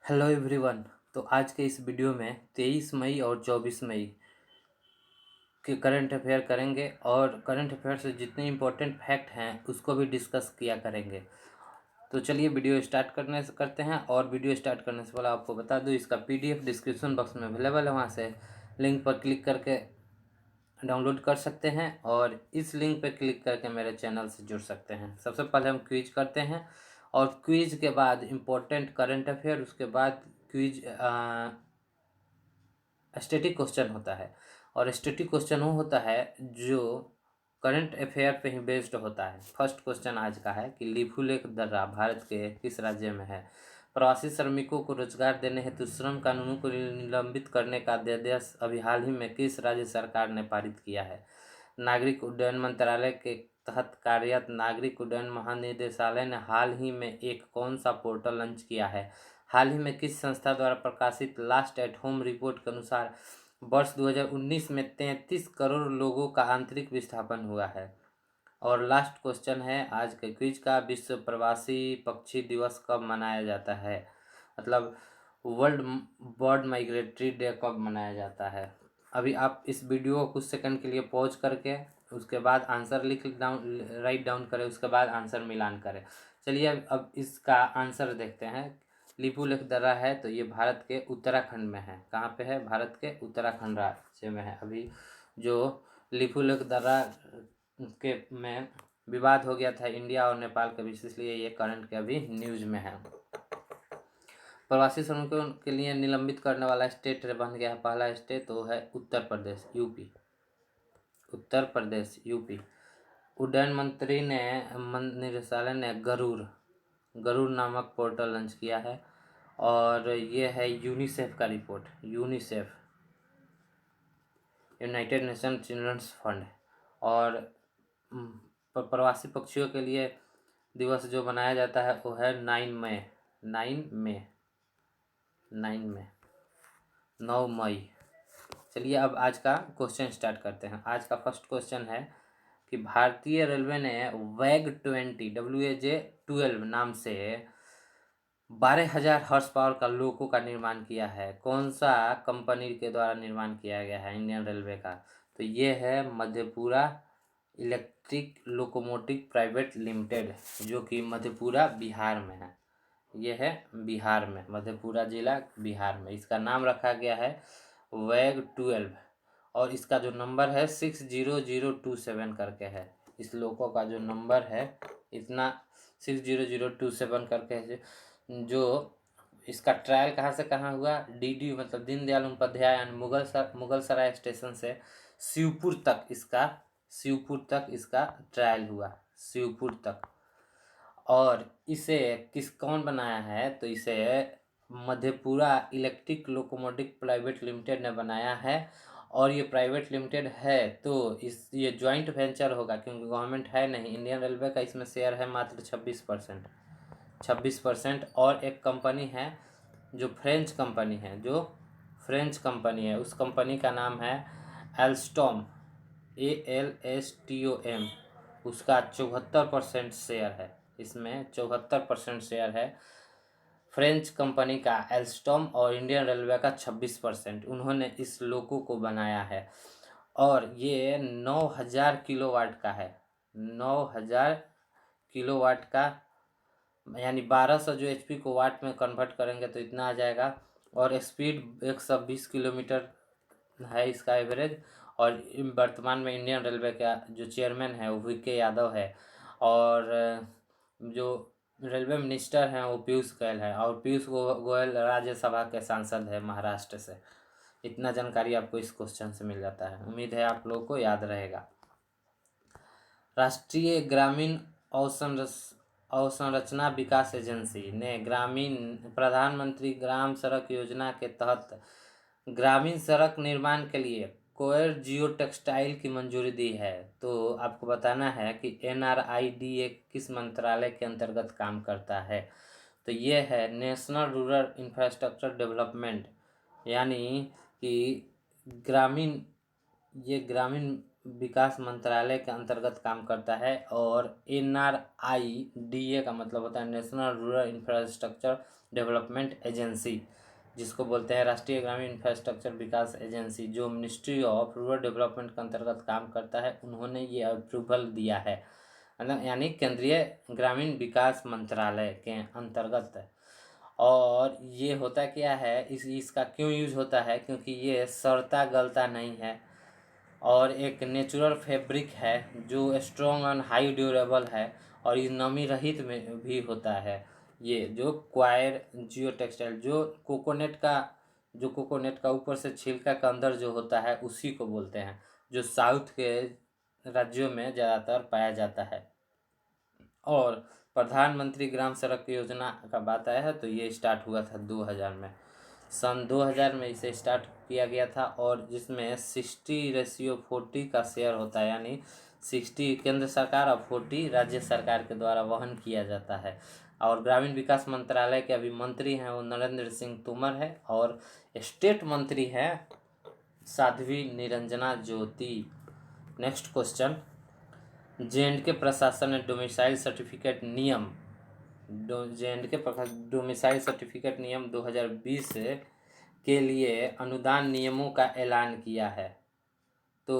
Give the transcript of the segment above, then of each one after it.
Hello everyone. तो आज के इस वीडियो में 23 मई और 24 मई के करंट अफेयर करेंगे और करंट अफेयर से जितने इम्पोर्टेंट फैक्ट हैं उसको भी डिस्कस किया करेंगे। तो चलिए वीडियो स्टार्ट करते हैं। और वीडियो स्टार्ट करने से पहले आपको बता दूं, इसका पीडीएफ डिस्क्रिप्शन बॉक्स में अवेलेबल है, वहाँ से लिंक पर क्लिक करके डाउनलोड कर सकते हैं और इस लिंक पर क्लिक करके मेरे चैनल से जुड़ सकते हैं। सबसे पहले हम क्विज करते हैं और क्विज के बाद इम्पोर्टेंट करंट अफेयर, उसके बाद क्विज स्टैटिक क्वेश्चन होता है। और स्टैटिक क्वेश्चन वो होता है जो करंट अफेयर पे ही बेस्ड होता है। फर्स्ट क्वेश्चन आज का है कि लिपुलेख दर्रा भारत के किस राज्य में है। प्रवासी श्रमिकों को रोजगार देने हेतु श्रम कानूनों को निलंबित करने का अध्यादेश अभी हाल ही में किस राज्य सरकार ने पारित किया है। नागरिक उड्डयन मंत्रालय के तहत कार्यरत नागरिक उड्डयन महानिदेशालय ने हाल ही में एक कौन सा पोर्टल लॉन्च किया है। हाल ही में किस संस्था द्वारा प्रकाशित लास्ट एट होम रिपोर्ट के अनुसार वर्ष 2019 में 33 करोड़ लोगों का आंतरिक विस्थापन हुआ है। और लास्ट क्वेश्चन है आज के क्विज का, विश्व प्रवासी पक्षी दिवस कब मनाया जाता है, मतलब वर्ल्ड बर्ड माइग्रेटरी डे कब मनाया जाता है। अभी आप इस वीडियो को कुछ सेकंड के लिए पॉज करके उसके बाद आंसर राइट डाउन करें, उसके बाद आंसर मिलान करें। चलिए अब इसका आंसर देखते हैं। लिपुलेख दर्रा है तो ये भारत के उत्तराखंड में है। कहाँ पे है? भारत के उत्तराखंड राज्य में है। अभी जो लिपुलेख दर्रा के में विवाद हो गया था इंडिया और नेपाल के बीच, इसलिए ये करंट के अभी न्यूज में है। प्रवासी श्रमिकों के लिए निलंबित करने वाला स्टेट बन गया है पहला स्टेट, तो है उत्तर प्रदेश, यूपी। उत्तर प्रदेश, यूपी। उड्डयन मंत्री ने निदेशालय ने गरुड़ नामक पोर्टल लॉन्च किया है और ये है यूनिसेफ का report. UNICEF United Nation children's fund. और प्रवासी पक्षियों के लिए दिवस जो मनाया जाता है वो है 9 मई। चलिए अब आज का क्वेश्चन स्टार्ट करते हैं। आज का फर्स्ट क्वेश्चन है कि भारतीय रेलवे ने WAJ-12 नाम से 12,000 हॉर्स पावर का लोको का निर्माण किया है। कौन सा कंपनी के द्वारा निर्माण किया गया है इंडियन रेलवे का? तो ये है Madhepura electric locomotive private limited, जो कि मधेपुरा बिहार में है। ये है बिहार में, मधेपुरा जिला बिहार में। इसका नाम रखा गया है WAG-12 और इसका जो नंबर है 60027 करके है। इस लोको का जो नंबर है इतना 60027 करके है। जो इसका ट्रायल कहाँ से कहाँ हुआ? DD मतलब दीनदयाल उपाध्याय यानी मुगल सराय स्टेशन से शिवपुर तक इसका ट्रायल हुआ, शिवपुर तक। और इसे कौन बनाया है? तो इसे Madhepura electric locomotive private limited ने बनाया है। और ये प्राइवेट लिमिटेड है तो ये जॉइंट वेंचर होगा, क्योंकि गवर्नमेंट है नहीं। इंडियन रेलवे का इसमें शेयर है मात्र 26%। और एक कंपनी है जो फ्रेंच कंपनी है, उस कंपनी का नाम है एल्स्टॉम, ALSTOM। उसका 74% शेयर है, इसमें 74% शेयर है फ्रेंच कंपनी का एल्स्टॉम, और इंडियन रेलवे का 26%। उन्होंने इस लोको को बनाया है और ये 9,000 किलोवाट का है। 9,000 किलोवाट का यानी 1200 जो HP को वाट में कन्वर्ट करेंगे तो इतना आ जाएगा। और स्पीड 120 किलोमीटर है इसका एवरेज। और वर्तमान में इंडियन रेलवे का जो चेयरमैन है वो VK यादव है और जो रेलवे मिनिस्टर हैं वो पीयूष गोयल है। और पीयूष गोयल राज्यसभा के सांसद है महाराष्ट्र से। इतना जानकारी आपको इस क्वेश्चन से मिल जाता है, उम्मीद है आप लोगों को याद रहेगा। राष्ट्रीय ग्रामीण अवसंरचना विकास एजेंसी ने प्रधानमंत्री ग्राम सड़क योजना के तहत ग्रामीण सड़क निर्माण के लिए कोयर जियो टेक्सटाइल की मंजूरी दी है। तो आपको बताना है कि NRIDA किस मंत्रालय के अंतर्गत काम करता है। तो ये है नेशनल रूरल इंफ्रास्ट्रक्चर डेवलपमेंट, यानी कि ग्रामीण विकास मंत्रालय के अंतर्गत काम करता है। और NRIDA का मतलब होता है national rural infrastructure development agency, जिसको बोलते हैं राष्ट्रीय ग्रामीण इंफ्रास्ट्रक्चर विकास एजेंसी, जो मिनिस्ट्री ऑफ रूरल डेवलपमेंट के अंतर्गत काम करता है। उन्होंने ये अप्रूवल दिया है, मतलब यानी केंद्रीय ग्रामीण विकास मंत्रालय के अंतर्गत है। और ये होता क्या है, इसका क्यों यूज होता है, क्योंकि ये सड़ता गलता नहीं है और एक नेचुरल फैब्रिक है जो स्ट्रॉन्ग एंड हाई ड्यूरेबल है, और ये नमी रहित में भी होता है। ये जो क्वायर जियो टेक्सटाइल, जो कोकोनट का ऊपर से छिलका का अंदर जो होता है उसी को बोलते हैं, जो साउथ के राज्यों में ज़्यादातर पाया जाता है। और प्रधानमंत्री ग्राम सड़क योजना का बात आया है तो ये स्टार्ट हुआ था 2000 में, सन 2000 में इसे स्टार्ट किया गया था, और जिसमें 60:40 का शेयर होता है, यानी 60 केंद्र सरकार और 40 राज्य सरकार के द्वारा वहन किया जाता है। और ग्रामीण विकास मंत्रालय के अभी मंत्री हैं वो नरेंद्र सिंह तोमर है, और स्टेट मंत्री हैं साध्वी निरंजना ज्योति। नेक्स्ट क्वेश्चन, JNK प्रशासन ने डोमिसाइल सर्टिफिकेट नियम JNK डोमिसाइल सर्टिफिकेट नियम 2020 के लिए अनुदान नियमों का ऐलान किया है। तो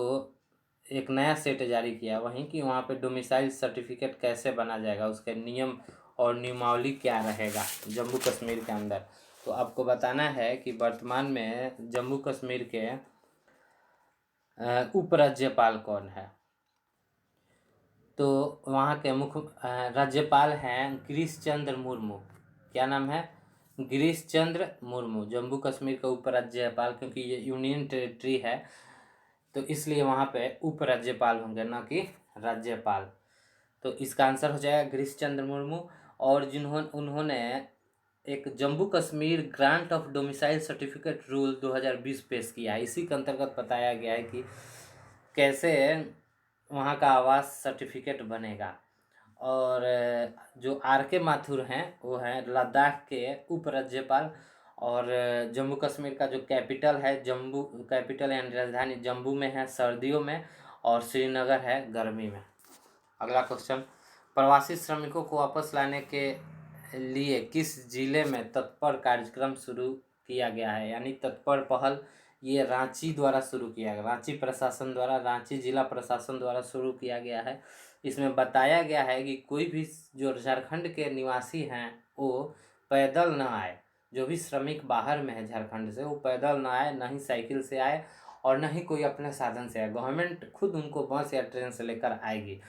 एक नया सेट जारी किया वहीं कि वहाँ पे डोमिसाइल सर्टिफिकेट कैसे बना जाएगा, उसके नियम और नियमावली क्या रहेगा जम्मू कश्मीर के अंदर। तो आपको बताना है कि वर्तमान में जम्मू कश्मीर के उपराज्यपाल कौन है। तो वहाँ के मुख्य राज्यपाल हैं गिरीश चंद्र मुर्मू। क्या नाम है? गिरीश चंद्र मुर्मू, जम्मू कश्मीर का उपराज्यपाल, क्योंकि ये यूनियन टेरिटरी है तो इसलिए वहाँ पे उपराज्यपाल होंगे, ना कि राज्यपाल। तो इसका आंसर हो जाएगा गिरीश चंद्र मुर्मू। और उन्होंने एक Jammu Kashmir grant of domicile certificate rule 2020 पेश किया है। इसी के अंतर्गत बताया गया है कि कैसे वहाँ का आवास सर्टिफिकेट बनेगा। और जो RK माथुर हैं वो हैं लद्दाख के उपराज्यपाल, और जम्मू कश्मीर का जो कैपिटल है कैपिटल यानी राजधानी जम्मू में है सर्दियों में, और श्रीनगर है गर्मी में। अगला क्वेश्चन, प्रवासी श्रमिकों को वापस लाने के लिए किस जिले में तत्पर कार्यक्रम शुरू किया गया है, यानी तत्पर पहल ये रांची द्वारा शुरू किया गया, रांची प्रशासन द्वारा, रांची जिला प्रशासन द्वारा शुरू किया गया है। इसमें बताया गया है कि कोई भी जो झारखंड के निवासी हैं वो पैदल ना आए, जो भी श्रमिक बाहर में है झारखंड से वो पैदल ना आए, ना ही साइकिल से आए और ना ही कोई अपने साधन से आए। गवर्नमेंट खुद उनको बस या ट्रेन से लेकर आएगी,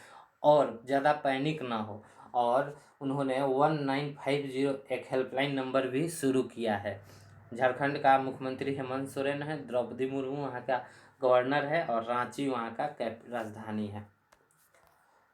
और ज़्यादा पैनिक ना हो। और उन्होंने 1950 एक हेल्पलाइन नंबर भी शुरू किया है। झारखंड का मुख्यमंत्री हेमंत सोरेन है, द्रौपदी मुर्मू वहाँ का गवर्नर है, और रांची वहाँ का राजधानी है।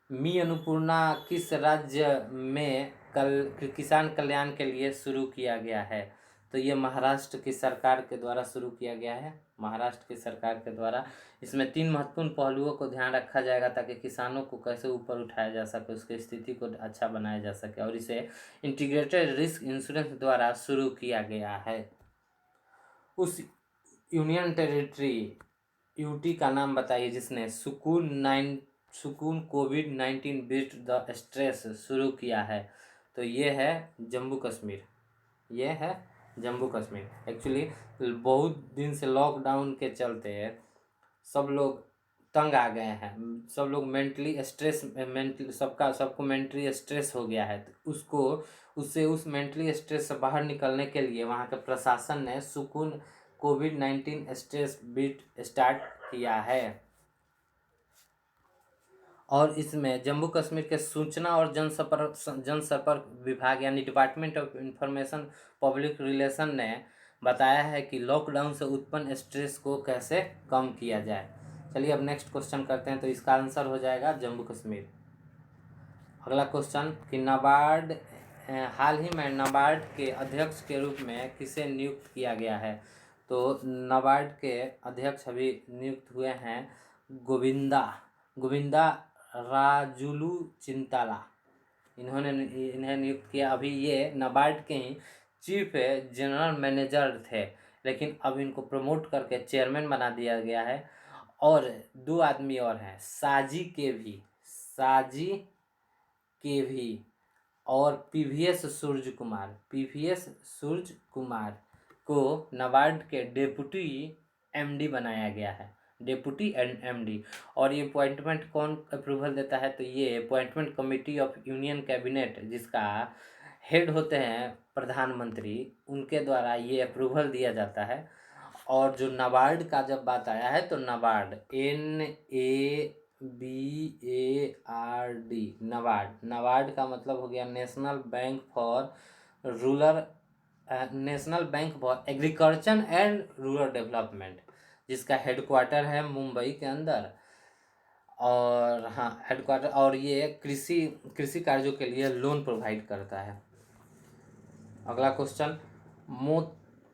मी अन्नपूर्णा किस राज्य में किसान कल्याण के लिए शुरू किया गया है? तो ये महाराष्ट्र की सरकार के द्वारा शुरू किया गया है, महाराष्ट्र की सरकार के द्वारा। इसमें 3 महत्वपूर्ण पहलुओं को ध्यान रखा जाएगा ताकि किसानों को कैसे ऊपर उठाया जा सके, उसकी स्थिति को अच्छा बनाया जा सके, और इसे इंटीग्रेटेड रिस्क इंश्योरेंस द्वारा शुरू किया गया है। उस यूनियन टेरिटरी यूटी का नाम बताइए जिसने सुकून कोविड-19 बीट द स्ट्रेस शुरू किया है। तो ये है जम्मू कश्मीर, ये है जम्मू कश्मीर। एक्चुअली बहुत दिन से लॉकडाउन के चलते सब लोग तंग आ गए हैं, सब लोग सबको मेंटली स्ट्रेस हो गया है। तो उस मेंटली स्ट्रेस से बाहर निकलने के लिए वहाँ के प्रशासन ने सुकून कोविड-19 स्ट्रेस बीट स्टार्ट किया है। और इसमें जम्मू कश्मीर के सूचना और जनसंपर्क विभाग यानी department of information public relation ने बताया है कि लॉकडाउन से उत्पन्न स्ट्रेस को कैसे कम किया जाए। चलिए अब नेक्स्ट क्वेश्चन करते हैं, तो इसका आंसर हो जाएगा जम्मू कश्मीर। अगला क्वेश्चन कि हाल ही में नाबार्ड के अध्यक्ष के रूप में किसे नियुक्त किया गया है? तो नाबार्ड के अध्यक्ष अभी नियुक्त हुए हैं गोविंदा राजुलू चिंताला, इन्हें नियुक्त किया। अभी ये नाबार्ड के ही चीफ जनरल मैनेजर थे, लेकिन अब इनको प्रमोट करके चेयरमैन बना दिया गया है। और 2 आदमी और हैं, साजी के भी और पीवीएस सूर्य कुमार को नाबार्ड के डेप्यूटी एमडी बनाया गया है, डेप्यूटी एंड एमडी। और ये अपॉइंटमेंट कौन अप्रूवल देता है, तो ये appointment committee of union cabinet, जिसका हेड होते हैं प्रधानमंत्री, उनके द्वारा ये अप्रूवल दिया जाता है। और जो नाबार्ड का जब बात आया है तो नाबार्ड NABARD, नाबार्ड का मतलब हो गया national bank for agriculture and rural development, जिसका हेडक्वार्टर है मुंबई के अंदर। और हाँ, हेडक्वार्टर, और ये कृषि कार्यों के लिए लोन प्रोवाइड करता है। अगला क्वेश्चन,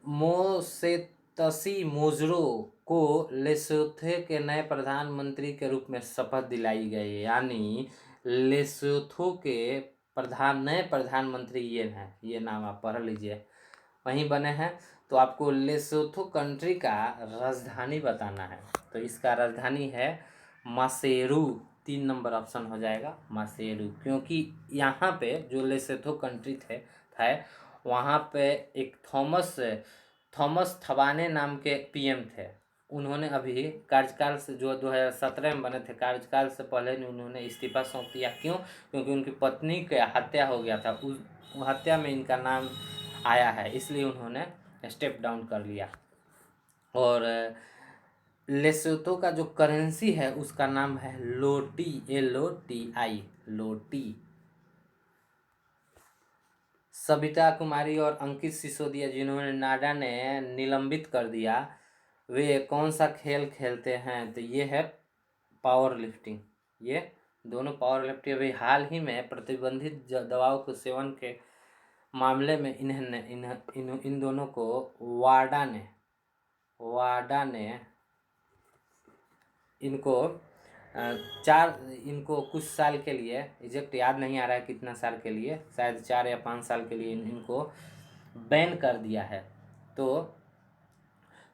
मोसेतसी मोजरो को लेसोथो के नए प्रधानमंत्री के रूप में शपथ दिलाई गई, यानी लेसोथो के नए प्रधानमंत्री ये हैं, ये नाम आप पढ़ लीजिए, वहीं बने हैं। तो आपको लेसोथो कंट्री का राजधानी बताना है, तो इसका राजधानी है मासेरू। 3 नंबर ऑप्शन हो जाएगा मासेरू, क्योंकि यहाँ पे जो लेसोथो कंट्री थे वहाँ पे एक थॉमस थबाने नाम के पीएम थे। उन्होंने अभी कार्यकाल से, जो 2017 में बने थे, कार्यकाल से पहले उन्होंने इस्तीफा सौंप दिया। क्यों? क्योंकि उनकी पत्नी की हत्या हो गया था, उस हत्या में इनका नाम आया है, इसलिए उन्होंने स्टेप डाउन कर लिया। और लेसोथो का जो करेंसी है उसका नाम है लोटी, LOTI, लोटी। सबिता कुमारी और अंकित सिसोदिया, जिन्होंने नाडा ने निलंबित कर दिया, वे कौन सा खेल खेलते हैं, तो ये है पावर लिफ्टिंग। ये दोनों पावर लिफ्टिंग अभी हाल ही में प्रतिबंधित दवाओं के सेवन के मामले में इन दोनों को वाडा ने इनको कुछ साल के लिए, एग्जैक्ट याद नहीं आ रहा है कितना साल के लिए, शायद 4 या 5 साल के लिए इनको बैन कर दिया है। तो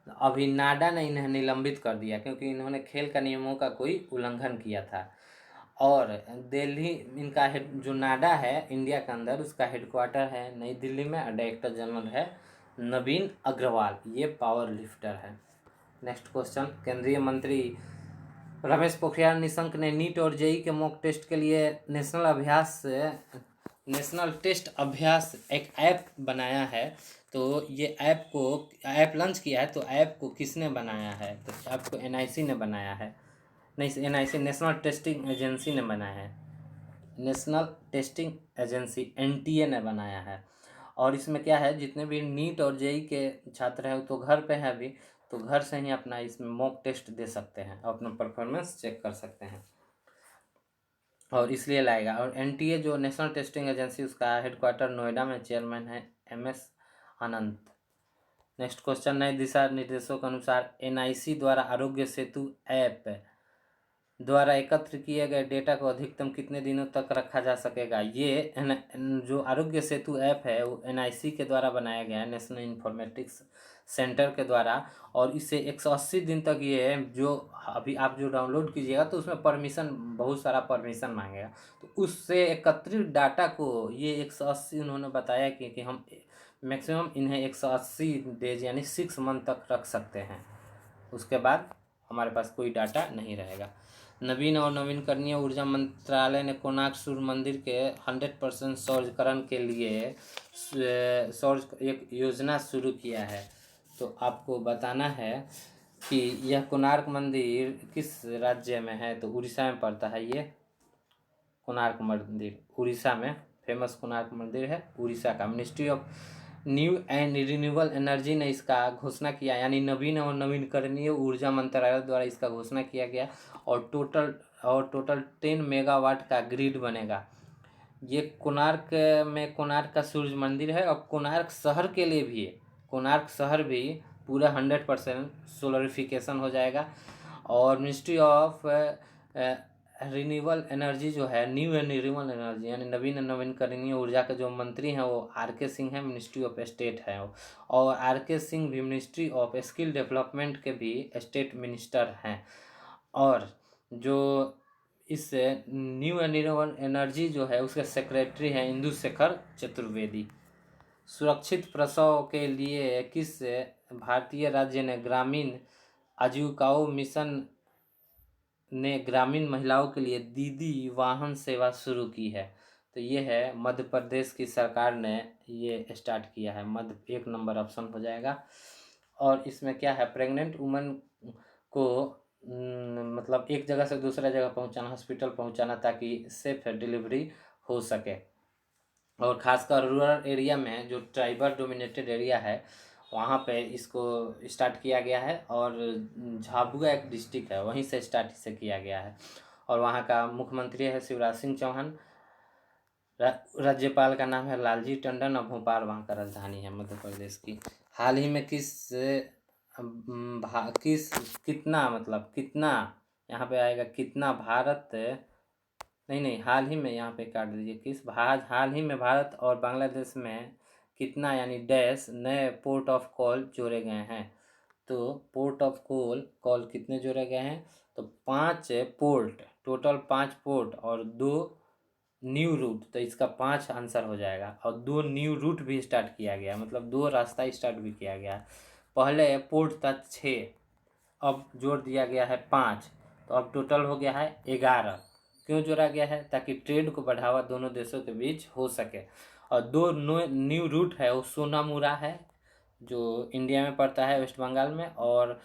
अभी नाडा ने इन्हें निलंबित कर दिया क्योंकि इन्होंने खेल का नियमों का कोई उल्लंघन किया था। और दिल्ली, इनका जो नाडा है इंडिया के अंदर, उसका हेडक्वार्टर है नई दिल्ली में, और डायरेक्टर जनरल है नवीन अग्रवाल, ये पावर लिफ्टर है। नेक्स्ट क्वेश्चन, केंद्रीय मंत्री रमेश पोखरियाल निशंक ने नीट और जेई के मॉक टेस्ट के लिए नेशनल टेस्ट अभ्यास एक ऐप बनाया है। तो ये ऐप लॉन्च किया है, तो ऐप को किसने बनाया है, तो ऐप को NIC ने बनाया है, नहीं NIC नेशनल टेस्टिंग एजेंसी ने बनाया है, नेशनल टेस्टिंग एजेंसी NTA ने बनाया है। और इसमें क्या है, जितने भी नीट और जेई के छात्र हैं तो घर पे हैं अभी, तो घर से ही अपना इसमें मॉक टेस्ट दे सकते हैं, अपना परफॉर्मेंस चेक कर सकते हैं, और इसलिए लाएगा। और NTA जो नेशनल टेस्टिंग एजेंसी, उसका हेडक्वार्टर नोएडा में, चेयरमैन है MS अनंत। नेक्स्ट क्वेश्चन, नए दिशा निर्देशों के अनुसार NIC द्वारा आरोग्य सेतु ऐप द्वारा एकत्र किए गए डेटा को अधिकतम कितने दिनों तक रखा जा सकेगा। ये जो आरोग्य सेतु ऐप है वो NIC के द्वारा बनाया गया है, नेशनल इन्फॉर्मेटिक्स सेंटर के द्वारा, और इसे 180 दिन तक ये जो अभी आप जो डाउनलोड कीजिएगा तो उसमें बहुत सारा परमिशन मांगेगा, तो उससे एकत्रित डाटा को ये 180 उन्होंने बताया कि हम मैक्सिमम इन्हें 180 डेज यानी 6 मंथ तक रख सकते हैं, उसके बाद हमारे पास कोई डाटा नहीं रहेगा। नवीन और नवीनकरणीय ऊर्जा मंत्रालय ने कोणार्क सूर्य मंदिर के 100% सौरकरण के लिए एक योजना शुरू किया है। तो आपको बताना है कि यह कोणार्क मंदिर किस राज्य में है, तो उड़ीसा में पड़ता है। ये कोणार्क मंदिर उड़ीसा में, फेमस कोणार्क मंदिर है उड़ीसा का। Ministry of new and renewable energy ने इसका घोषणा किया, यानी नवीन और नवीनकरणीय ऊर्जा मंत्रालय द्वारा इसका घोषणा किया गया, और टोटल 10 मेगावाट का ग्रिड बनेगा। ये कोणार्क का सूर्य मंदिर है, और कोणार्क शहर के लिए भी है, कोणार्क शहर भी पूरा 100% सोलरिफिकेशन हो जाएगा। और मिनिस्ट्री ऑफ रिन्यूएबल एनर्जी जो है, न्यू एंड रिन्यूएबल एनर्जी यानी नवीन और नवीनकरणीय ऊर्जा के जो मंत्री हैं वो RK सिंह हैं, मिनिस्ट्री ऑफ स्टेट है, और RK सिंह भी मिनिस्ट्री ऑफ स्किल डेवलपमेंट के भी स्टेट मिनिस्टर हैं। और जो इस न्यू एंड रिन्यूएबल एनर्जी जो है उसके सेक्रेटरी हैं इंदु शेखर चतुर्वेदी। सुरक्षित प्रसव के लिए किस भारतीय राज्य ने ग्रामीण आजीविकाओं मिशन ने ग्रामीण महिलाओं के लिए दीदी वाहन सेवा शुरू की है? तो ये है मध्य प्रदेश की सरकार ने ये स्टार्ट किया है। मध्य 1 नंबर ऑप्शन हो जाएगा। और इसमें क्या है, प्रेग्नेंट वुमन को मतलब एक जगह से दूसरा जगह पहुंचाना, हॉस्पिटल पहुंचाना, ताकि सेफ डिलीवरी हो सके। और ख़ासकर रूरल एरिया में जो ट्राइबल डोमिनेटेड एरिया है वहाँ पे इसको स्टार्ट किया गया है। और झाबुआ एक डिस्ट्रिक्ट है वहीं से स्टार्ट इसे किया गया है। और वहाँ का मुख्यमंत्री है शिवराज सिंह चौहान। राज्यपाल का नाम है लालजी टंडन और भोपाल वहाँ का राजधानी है मध्य प्रदेश की। हाल ही में कितना मतलब कितना यहाँ पे आएगा, कितना भारत नहीं हाल ही में यहाँ पे काट दीजिए हाल ही में भारत और बांग्लादेश में कितना यानी डैश नए पोर्ट ऑफ कॉल जोड़े गए हैं? तो पोर्ट ऑफ कॉल कितने जोड़े गए हैं? तो 5 पोर्ट, टोटल 5 पोर्ट और 2 न्यू रूट। तो इसका 5 आंसर हो जाएगा। और 2 न्यू रूट भी स्टार्ट किया गया, मतलब 2 रास्ता स्टार्ट भी किया गया। पहले पोर्ट था 6, अब जोड़ दिया गया है 5, तो अब टोटल हो गया है 11। क्यों जोड़ा गया है? ताकि ट्रेड को बढ़ावा दोनों देशों के बीच हो सके। और 2 न्यू रूट है वो सोनामुरा है जो इंडिया में पड़ता है वेस्ट बंगाल में, और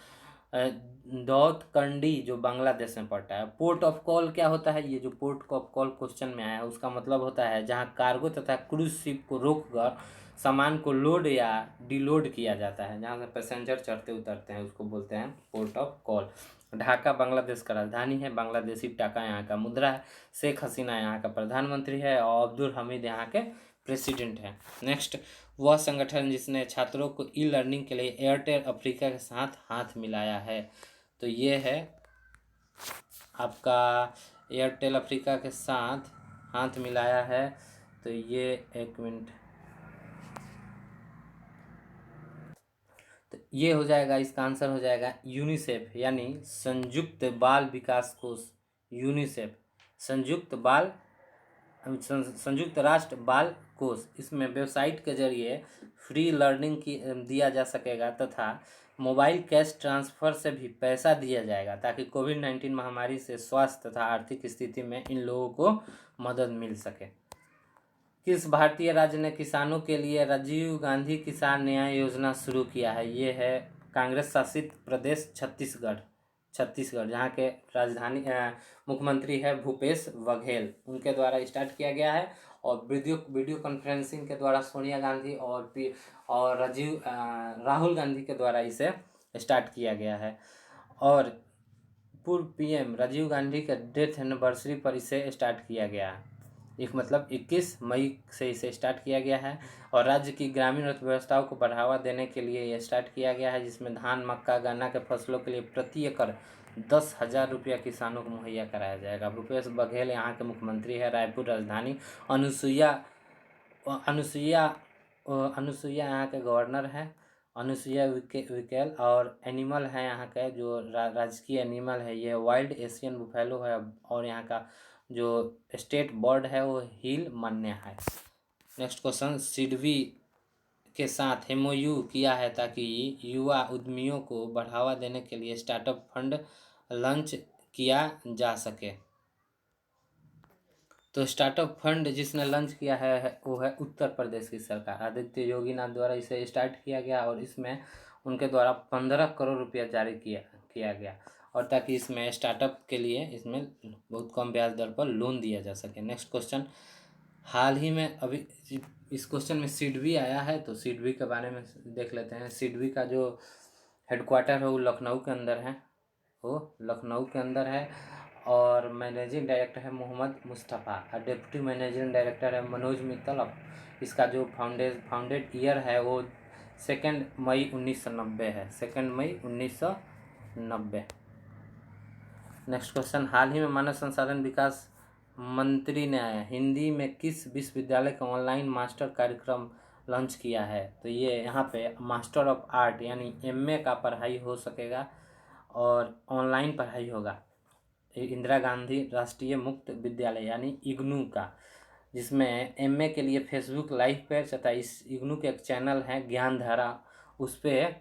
दौतकंडी जो बांग्लादेश में पड़ता है। पोर्ट ऑफ कॉल क्या होता है? ये जो पोर्ट ऑफ कॉल क्वेश्चन में आया है उसका मतलब होता है जहाँ कार्गो तथा क्रूज शिप को रोककर सामान को लोड या डिलोड किया जाता है, जहाँ से पैसेंजर चढ़ते उतरते हैं, उसको बोलते हैं port of call. Dhaka Bangladesh का राजधानी है, बांग्लादेशी टाका यहाँ का मुद्रा है, शेख हसीना यहाँ का प्रधानमंत्री है और अब्दुल हमीद यहाँ के प्रेसिडेंट हैं। नेक्स्ट, वह संगठन जिसने छात्रों को ई लर्निंग के लिए एयरटेल अफ्रीका के साथ हाथ मिलाया है? तो ये है आपका एयरटेल अफ्रीका के साथ हाथ मिलाया है। तो ये 1 मिनट, तो ये हो जाएगा, इसका आंसर हो जाएगा यूनिसेफ यानी संयुक्त बाल विकास कोष। यूनिसेफ संयुक्त राष्ट्र बाल कोष। इसमें वेबसाइट के जरिए फ्री लर्निंग की दिया जा सकेगा तथा मोबाइल कैश ट्रांसफ़र से भी पैसा दिया जाएगा ताकि कोविड-19 महामारी से स्वास्थ्य तथा आर्थिक स्थिति में इन लोगों को मदद मिल सके। किस भारतीय राज्य ने किसानों के लिए राजीव गांधी किसान न्याय योजना शुरू किया है? ये है कांग्रेस शासित प्रदेश छत्तीसगढ़, जहाँ के राजधानी मुख्यमंत्री है भूपेश बघेल, उनके द्वारा स्टार्ट किया गया है। और वीडियो कॉन्फ्रेंसिंग के द्वारा सोनिया गांधी और राहुल गांधी के द्वारा इसे स्टार्ट किया गया है। और पूर्व पीएम राजीव गांधी के डेथ एनिवर्सरी पर इसे स्टार्ट किया गया है। एक मतलब 21 मई से इसे स्टार्ट किया गया है। और राज्य की ग्रामीण अर्थव्यवस्थाओं को बढ़ावा देने के लिए ये स्टार्ट किया गया है, जिसमें धान, मक्का, गन्ना के फसलों के लिए प्रति एकड़ 10,000 रुपया किसानों को मुहैया कराया जाएगा। भूपेश बघेल यहाँ के मुख्यमंत्री है। रायपुर राजधानी, अनुसुईया यहाँ के गवर्नर हैं, अनुसुईया विकेल। और एनिमल है यहाँ का जो राजकीय एनिमल है ये वाइल्ड एशियन बुफेलो है। और यहाँ का जो स्टेट बर्ड है वो हिल मन्या है। नेक्स्ट क्वेश्चन, सिडबी के साथ एमओयू किया है ताकि युवा उद्यमियों को बढ़ावा देने के लिए स्टार्टअप फंड लॉन्च किया जा सके। तो स्टार्टअप फंड जिसने लॉन्च किया है वो है उत्तर प्रदेश की सरकार, आदित्य योगीनाथ द्वारा इसे स्टार्ट किया गया। और इसमें उनके द्वारा 15 करोड़ रुपया जारी किया गया, और ताकि इसमें स्टार्टअप के लिए इसमें बहुत कम ब्याज दर पर लोन दिया जा सके। नेक्स्ट क्वेश्चन, हाल ही में अभी इस क्वेश्चन में सिडबी आया है, तो सिडबी के बारे में देख लेते हैं। सिडबी का जो हेडक्वार्टर है वो लखनऊ के अंदर है। और मैनेजिंग डायरेक्टर है मोहम्मद मुस्तफ़ा और डिप्टी मैनेजिंग डायरेक्टर है मनोज मित्तल। इसका जो फाउंडेड ईयर है वो 2 मई 1990 है, 2 मई 1990। नेक्स्ट क्वेश्चन, हाल ही में मानव संसाधन विकास मंत्री ने हिंदी में किस विश्वविद्यालय का ऑनलाइन मास्टर कार्यक्रम लॉन्च किया है? तो ये यहाँ पे मास्टर ऑफ आर्ट यानी एमए का पढ़ाई हो सकेगा और ऑनलाइन पढ़ाई होगा। इंदिरा गांधी राष्ट्रीय मुक्त विद्यालय यानी इग्नू का, जिसमें एमए के लिए फेसबुक लाइव पेज तथा इस इग्नू के एक चैनल है ज्ञानधारा, उस पर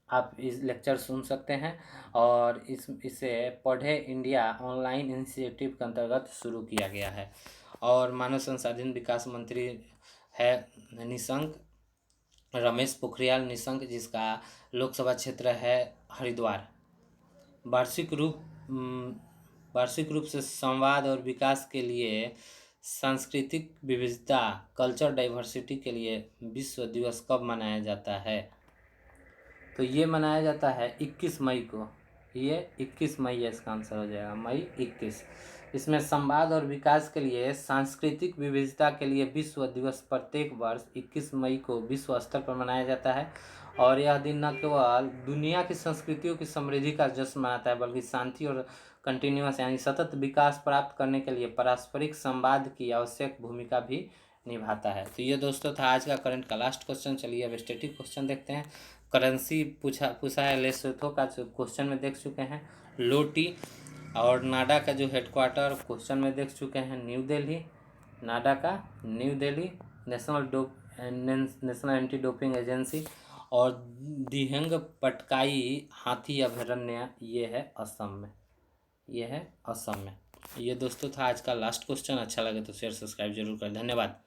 आप इस लेक्चर सुन सकते हैं। और इसे पढ़े इंडिया ऑनलाइन इनिशिएटिव के अंतर्गत शुरू किया गया है। और मानव संसाधन विकास मंत्री है निशंक, रमेश पोखरियाल निशंक, जिसका लोकसभा क्षेत्र है हरिद्वार। वार्षिक रूप से संवाद और विकास के लिए सांस्कृतिक विविधता कल्चर डाइवर्सिटी के लिए विश्व दिवस कब मनाया जाता है? तो ये मनाया जाता है 21 मई को। ये 21 मई इसका आंसर हो जाएगा, मई 21। इसमें संवाद और विकास के लिए सांस्कृतिक विविधता के लिए विश्व दिवस प्रत्येक वर्ष 21 मई को विश्व स्तर पर मनाया जाता है। और यह दिन न केवल दुनिया की संस्कृतियों की समृद्धि का जश्न मनाता है, बल्कि शांति और कंटिन्यूअस यानी सतत विकास प्राप्त करने के लिए पारस्परिक संवाद की आवश्यक भूमिका भी निभाता है। तो ये दोस्तों था आज का करंट का लास्ट क्वेश्चन। चलिए अब स्टैटिक क्वेश्चन देखते हैं। करेंसी पूछा है लेसोथो का, जो क्वेश्चन में देख चुके हैं लोटी। और नाडा का जो हेडक्वार्टर क्वेश्चन में देख चुके हैं न्यू दिल्ली, नाडा का new Delhi. National anti doping agency. और दिहंग पटकाई हाथी अभयारण्य ये है असम में, ये है असम में। ये दोस्तों था आज का लास्ट क्वेश्चन। अच्छा लगे तो शेयर सब्सक्राइब जरूर करें। धन्यवाद।